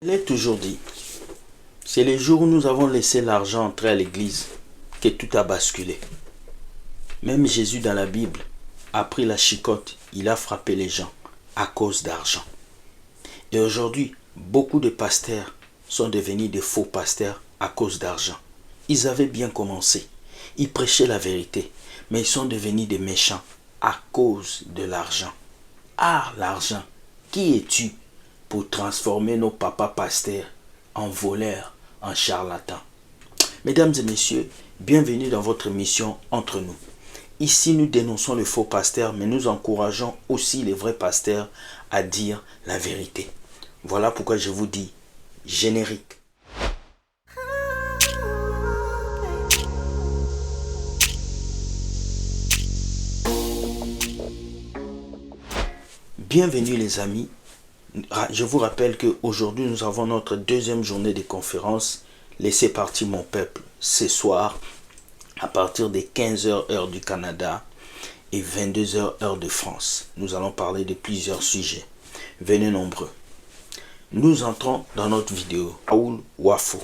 Il est toujours dit, c'est les jours où nous avons laissé l'argent entrer à l'église que tout a basculé. Même Jésus dans la Bible a pris la chicotte, il a frappé les gens à cause d'argent. Et aujourd'hui, beaucoup de pasteurs sont devenus des faux pasteurs à cause d'argent. Ils avaient bien commencé, ils prêchaient la vérité, mais ils sont devenus des méchants à cause de l'argent. Ah, l'argent, qui es-tu pour transformer nos papas pasteurs en voleurs, en charlatans? Mesdames et messieurs, bienvenue dans votre émission Entre nous. Ici, nous dénonçons les faux pasteurs, mais nous encourageons aussi les vrais pasteurs à dire la vérité. Voilà pourquoi je vous dis générique. Bienvenue les amis. Je vous rappelle qu'aujourd'hui nous avons notre deuxième journée de conférence. Laissez partir mon peuple ce soir à partir des 15h heure du Canada et 22h heure de France. Nous allons parler de plusieurs sujets. Venez nombreux. Nous entrons dans notre vidéo. Raoul Wafo.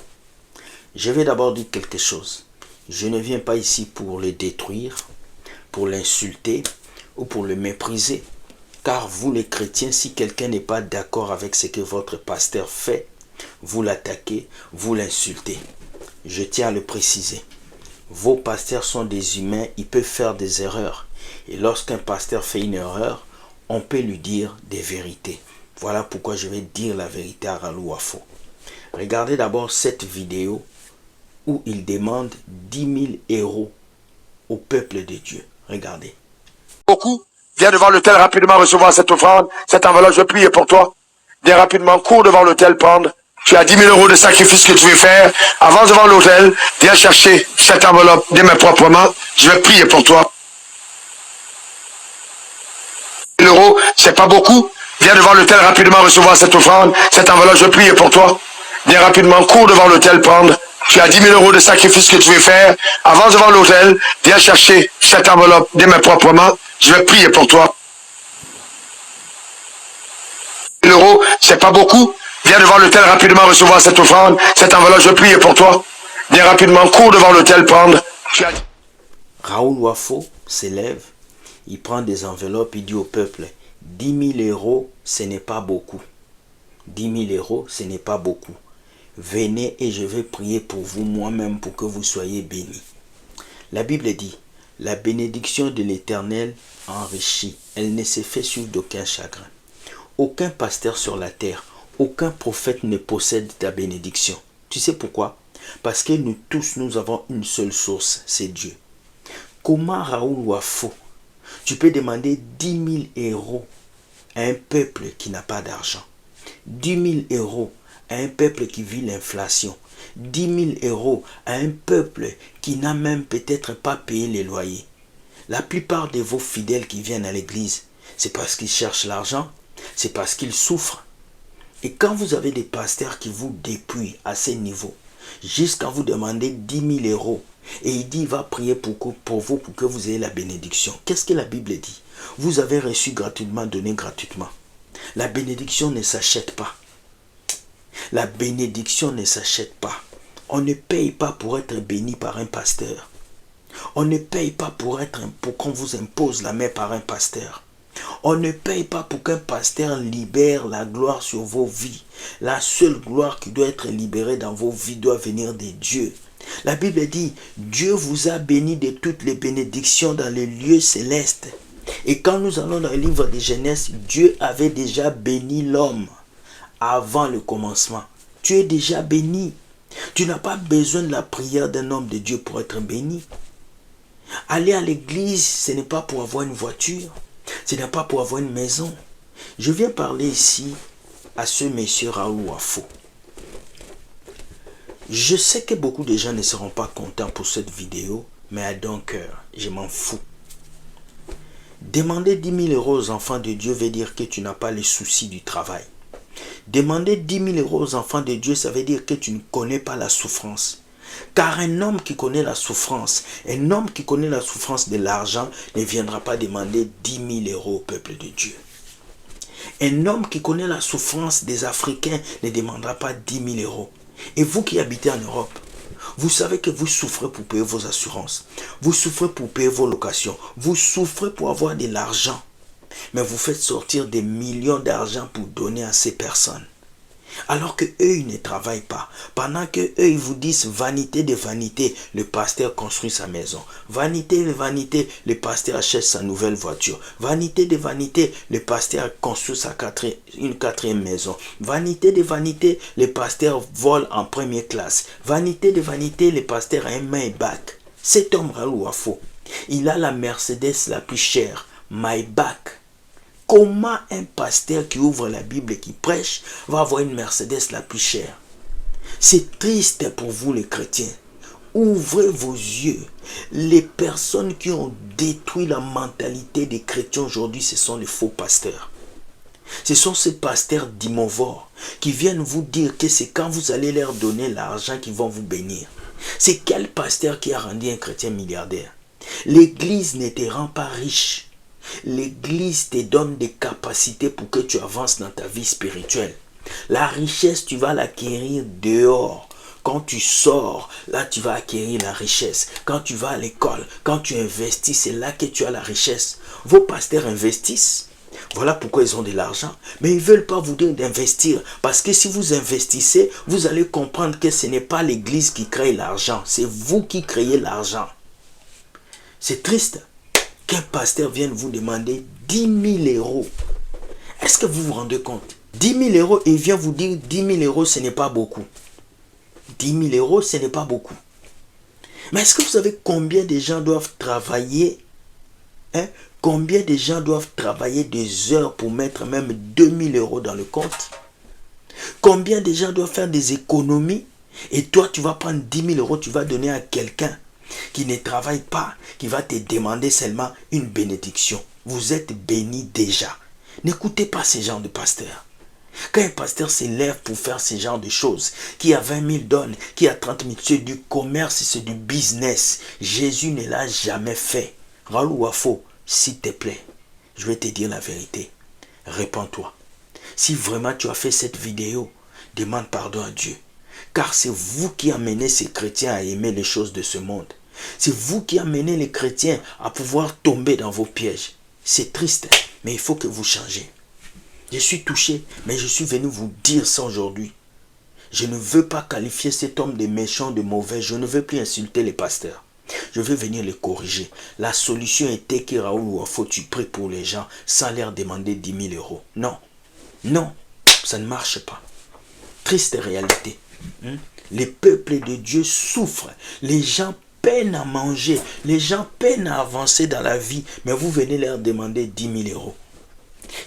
Je vais d'abord dire quelque chose. Je ne viens pas ici pour le détruire, pour l'insulter ou pour le mépriser. Car vous les chrétiens, si quelqu'un n'est pas d'accord avec ce que votre pasteur fait, vous l'attaquez, vous l'insultez. Je tiens à le préciser. Vos pasteurs sont des humains, ils peuvent faire des erreurs. Et lorsqu'un pasteur fait une erreur, on peut lui dire des vérités. Voilà pourquoi je vais dire la vérité à Raoul Wafo. Regardez d'abord cette vidéo où il demande 10 000 € au peuple de Dieu. Regardez. Beaucoup. Viens devant l'autel rapidement recevoir cette offrande, cette enveloppe, je vais prier pour toi. Viens rapidement, cours devant l'autel prendre. Tu as 10 000 € de sacrifice que tu veux faire. Avance devant l'autel, viens chercher cette enveloppe des mains proprement. Je vais prier pour toi. 10 000 €, c'est pas beaucoup. Viens devant l'autel rapidement recevoir cette offrande, cette enveloppe, je vais prier pour toi. Viens rapidement, cours devant l'autel prendre. Tu as 10 000 € de sacrifice que tu veux faire. Avance devant l'autel, viens chercher cette enveloppe des mains proprement. Je vais prier pour toi. 10 000 €, c'est pas beaucoup. Viens devant l'autel rapidement recevoir cette offrande, cette enveloppe, je vais prier pour toi. Viens rapidement, cours devant l'autel prendre. Raoul Wafo s'élève, il prend des enveloppes, il dit au peuple, 10 000 €, ce n'est pas beaucoup. 10 000 €, ce n'est pas beaucoup. Venez et je vais prier pour vous moi-même pour que vous soyez bénis. La Bible dit, la bénédiction de l'Éternel enrichit, elle ne se fait suivre d'aucun chagrin. Aucun pasteur sur la terre, aucun prophète ne possède ta bénédiction. Tu sais pourquoi? Parce que nous tous, nous avons une seule source, c'est Dieu. Comment Raoul Wafo, tu peux demander 10 000 € à un peuple qui n'a pas d'argent? 10 000 € à un peuple qui vit l'inflation. 10 000 € à un peuple qui n'a même peut-être pas payé les loyers. La plupart de vos fidèles qui viennent à l'église, c'est parce qu'ils cherchent l'argent, c'est parce qu'ils souffrent. Et quand vous avez des pasteurs qui vous dépouillent à ce niveau, jusqu'à vous demander 10 000 € et il dit il va prier pour vous pour que vous ayez la bénédiction. Qu'est-ce que la Bible dit? Vous avez reçu gratuitement, donné gratuitement. La bénédiction ne s'achète pas. La bénédiction ne s'achète pas. On ne paye pas pour être béni par un pasteur. On ne paye pas pour qu'on vous impose la main par un pasteur. On ne paye pas pour qu'un pasteur libère la gloire sur vos vies. La seule gloire qui doit être libérée dans vos vies doit venir de Dieu. La Bible dit, Dieu vous a béni de toutes les bénédictions dans les lieux célestes. Et quand nous allons dans le livre de Genèse, Dieu avait déjà béni l'homme avant le commencement. Tu es déjà béni. Tu n'as pas besoin de la prière d'un homme de Dieu pour être béni. Aller à l'église, ce n'est pas pour avoir une voiture. Ce n'est pas pour avoir une maison. Je viens parler ici à ce monsieur Raoul Wafo. Je sais que beaucoup de gens ne seront pas contents pour cette vidéo, mais à don cœur, je m'en fous. Demander 10 000 € aux enfants de Dieu veut dire que tu n'as pas les soucis du travail. Demander 10 000 € aux enfants de Dieu, ça veut dire que tu ne connais pas la souffrance. Car un homme qui connaît la souffrance, un homme qui connaît la souffrance de l'argent ne viendra pas demander 10 000 € au peuple de Dieu. Un homme qui connaît la souffrance des Africains ne demandera pas 10 000 euros. Et vous qui habitez en Europe, vous savez que vous souffrez pour payer vos assurances. Vous souffrez pour payer vos locations. Vous souffrez pour avoir de l'argent. Mais vous faites sortir des millions d'argent pour donner à ces personnes. Alors que eux, ils ne travaillent pas. Pendant que eux, ils vous disent vanité de vanité, le pasteur construit sa maison. Vanité de vanité, le pasteur achète sa nouvelle voiture. Vanité de vanité, le pasteur construit une quatrième maison. Vanité de vanité, le pasteur vole en première classe. Vanité de vanité, le pasteur a un Maybach. Cet homme Raoul Wafo, il a la Mercedes la plus chère, Maybach. Comment un pasteur qui ouvre la Bible et qui prêche va avoir une Mercedes la plus chère? C'est triste pour vous les chrétiens. Ouvrez vos yeux. Les personnes qui ont détruit la mentalité des chrétiens aujourd'hui, ce sont les faux pasteurs. Ce sont ces pasteurs d'imovores qui viennent vous dire que c'est quand vous allez leur donner l'argent qu'ils vont vous bénir. C'est quel pasteur qui a rendu un chrétien milliardaire? L'église ne te rend pas riche. L'église te donne des capacités pour que tu avances dans ta vie spirituelle. La richesse, tu vas l'acquérir dehors. Quand tu sors, là tu vas acquérir la richesse. Quand tu vas à l'école, quand tu investis, c'est là que tu as la richesse. Vos pasteurs investissent. Voilà pourquoi ils ont de l'argent. Mais ils ne veulent pas vous dire d'investir. Parce que si vous investissez, vous allez comprendre que ce n'est pas l'église qui crée l'argent. C'est vous qui créez l'argent. C'est triste qu'un pasteur vienne vous demander 10 000 euros. Est-ce que vous vous rendez compte? 10 000 euros et il vient vous dire 10 000 euros, ce n'est pas beaucoup. 10 000 euros, ce n'est pas beaucoup. Mais est-ce que vous savez combien de gens doivent travailler? Combien de gens doivent travailler des heures pour mettre même 2 000 euros dans le compte? Combien de gens doivent faire des économies? Et toi, tu vas prendre 10 000 euros, tu vas donner à quelqu'un qui ne travaille pas, qui va te demander seulement une bénédiction. Vous êtes béni déjà. N'écoutez pas ces gens de pasteurs. Quand un pasteur s'élève pour faire ce genre de choses, qui a 20 000 donne, qui a 30 000, c'est du commerce, c'est du business. Jésus ne l'a jamais fait. Raoul Wafo, s'il te plaît, je vais te dire la vérité. Répands-toi. Si vraiment tu as fait cette vidéo, demande pardon à Dieu. Car c'est vous qui amenez ces chrétiens à aimer les choses de ce monde. C'est vous qui amenez les chrétiens à pouvoir tomber dans vos pièges. C'est triste, mais il faut que vous changez. Je suis touché, mais je suis venu vous dire ça aujourd'hui. Je ne veux pas qualifier cet homme de méchant, de mauvais. Je ne veux plus insulter les pasteurs. Je veux venir les corriger. La solution était que Raoul Wafo, tu pries pour les gens sans leur demander 10 000 euros. Non, non, ça ne marche pas. Triste réalité. Les peuples de Dieu souffrent. Les gens peinent à manger. Les gens peinent à avancer dans la vie. Mais vous venez leur demander 10 000 euros.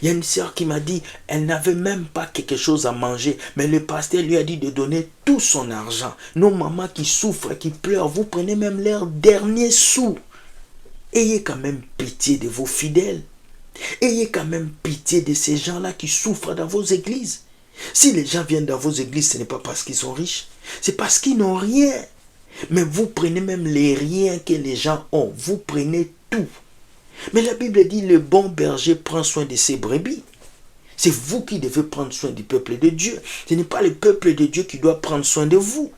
Il y a une sœur qui m'a dit, elle n'avait même pas quelque chose à manger. Mais le pasteur lui a dit de donner tout son argent. Nos mamans qui souffrent, qui pleurent, vous prenez même leurs derniers sous. Ayez quand même pitié de vos fidèles. Ayez quand même pitié de ces gens-là qui souffrent dans vos églises. Si les gens viennent dans vos églises, ce n'est pas parce qu'ils sont riches. C'est parce qu'ils n'ont rien. Mais vous prenez même les riens que les gens ont. Vous prenez tout. Mais la Bible dit, le bon berger prend soin de ses brebis. C'est vous qui devez prendre soin du peuple de Dieu. Ce n'est pas le peuple de Dieu qui doit prendre soin de vous.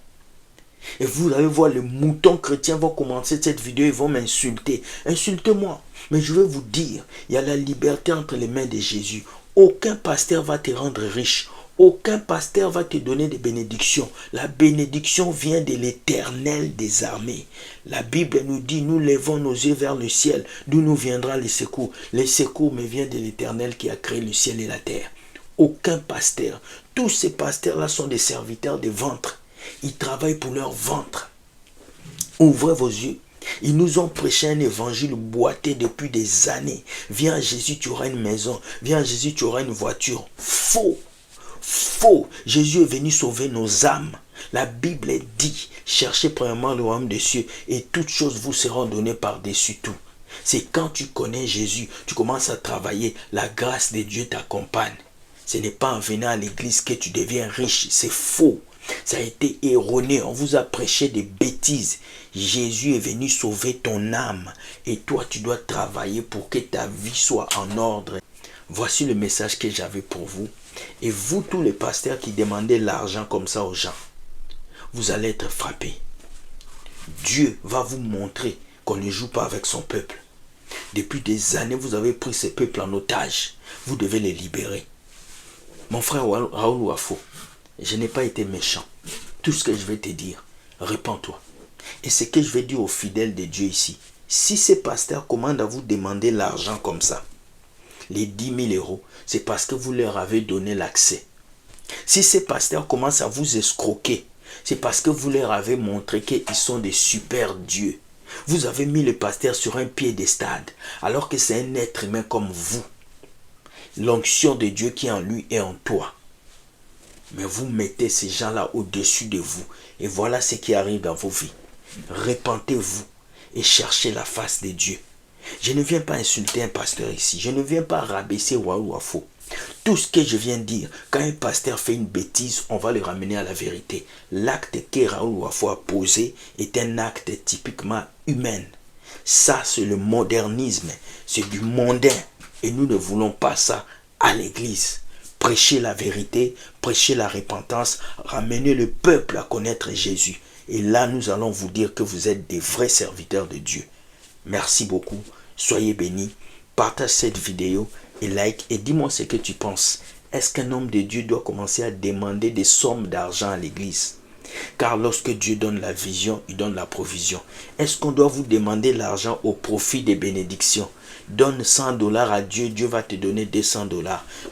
Et vous allez voir, les moutons chrétiens vont commencer cette vidéo, ils vont m'insulter. Insultez-moi. Mais je vais vous dire, il y a la liberté entre les mains de Jésus. Aucun pasteur va te rendre riche. Aucun pasteur va te donner des bénédictions. La bénédiction vient de l'Éternel des armées. La Bible nous dit, nous levons nos yeux vers le ciel, d'où nous viendra les secours. Les secours me viennent de l'Éternel qui a créé le ciel et la terre. Aucun pasteur. Tous ces pasteurs-là sont des serviteurs de ventre. Ils travaillent pour leur ventre. Ouvrez vos yeux. Ils nous ont prêché un évangile boité depuis des années. Viens à Jésus, tu auras une maison. Viens à Jésus, tu auras une voiture. Faux. Faux. Jésus est venu sauver nos âmes. La Bible dit, cherchez premièrement le royaume des cieux et toutes choses vous seront données par-dessus tout. C'est quand tu connais Jésus, tu commences à travailler, la grâce de Dieu t'accompagne. Ce n'est pas en venant à l'église que tu deviens riche, c'est faux. Ça a été erroné, on vous a prêché des bêtises. Jésus est venu sauver ton âme et toi tu dois travailler pour que ta vie soit en ordre. Voici le message que j'avais pour vous. Et vous, tous les pasteurs qui demandez l'argent comme ça aux gens, vous allez être frappés. Dieu va vous montrer qu'on ne joue pas avec son peuple. Depuis des années, vous avez pris ce peuple en otage. Vous devez les libérer. Mon frère Raoul Wafo, je n'ai pas été méchant. Tout ce que je vais te dire, répands-toi. Et ce que je vais dire aux fidèles de Dieu ici, si ces pasteurs commandent à vous demander l'argent comme ça, les 10 000 euros, c'est parce que vous leur avez donné l'accès. Si ces pasteurs commencent à vous escroquer, c'est parce que vous leur avez montré qu'ils sont des super dieux. Vous avez mis le pasteur sur un piédestal, alors que c'est un être humain comme vous. L'onction de Dieu qui est en lui est en toi. Mais vous mettez ces gens-là au-dessus de vous. Et voilà ce qui arrive dans vos vies. Repentez-vous et cherchez la face de Dieu. Je ne viens pas insulter un pasteur ici. Je ne viens pas rabaisser Raoul Wafo. Tout ce que je viens de dire, quand un pasteur fait une bêtise, on va le ramener à la vérité. L'acte que Raoul Wafo a posé est un acte typiquement humain. Ça, c'est le modernisme. C'est du mondain. Et nous ne voulons pas ça à l'église. Prêchez la vérité, prêchez la repentance, ramenez le peuple à connaître Jésus. Et là, nous allons vous dire que vous êtes des vrais serviteurs de Dieu. Merci beaucoup. Soyez bénis. Partage cette vidéo et like et dis-moi ce que tu penses. Est-ce qu'un homme de Dieu doit commencer à demander des sommes d'argent à l'église? Car lorsque Dieu donne la vision, il donne la provision. Est-ce qu'on doit vous demander l'argent au profit des bénédictions? Donne 100 $ à Dieu, Dieu va te donner 200 $.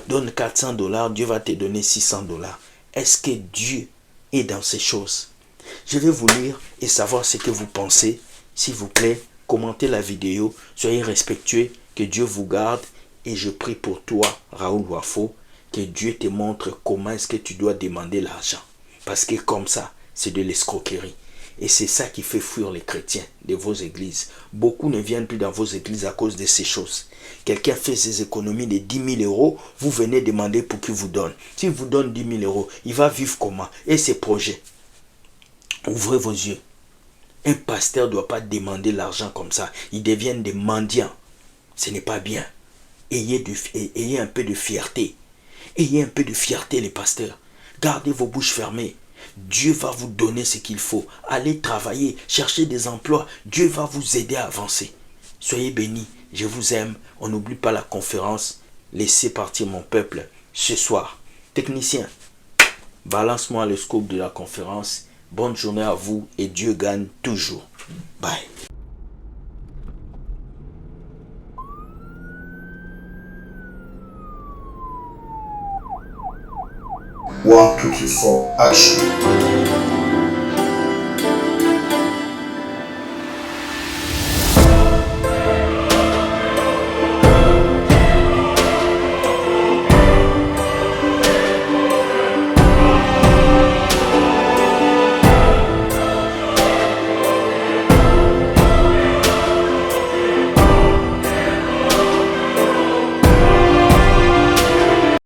Donne 400 $, Dieu va te donner 600 $. Est-ce que Dieu est dans ces choses? Je vais vous lire et savoir ce que vous pensez. S'il vous plaît, commentez la vidéo, soyez respectueux, que Dieu vous garde. Et je prie pour toi, Raoul Wafo, que Dieu te montre comment est-ce que tu dois demander l'argent. Parce que comme ça, c'est de l'escroquerie. Et c'est ça qui fait fuir les chrétiens de vos églises. Beaucoup ne viennent plus dans vos églises à cause de ces choses. Quelqu'un fait ses économies de 10 000 €, vous venez demander pour qu'il vous donne. S'il vous donne 10 000 €, il va vivre comment? Et ses projets? Ouvrez vos yeux. Un pasteur ne doit pas demander l'argent comme ça. Ils deviennent des mendiants. Ce n'est pas bien. Ayez un peu de fierté. Ayez un peu de fierté, les pasteurs. Gardez vos bouches fermées. Dieu va vous donner ce qu'il faut. Allez travailler, cherchez des emplois. Dieu va vous aider à avancer. Soyez bénis. Je vous aime. On n'oublie pas la conférence. Laissez partir mon peuple ce soir. Technicien, balance-moi le scope de la conférence. Bonne journée à vous et Dieu gagne toujours. Bye. One, two, three, four, action.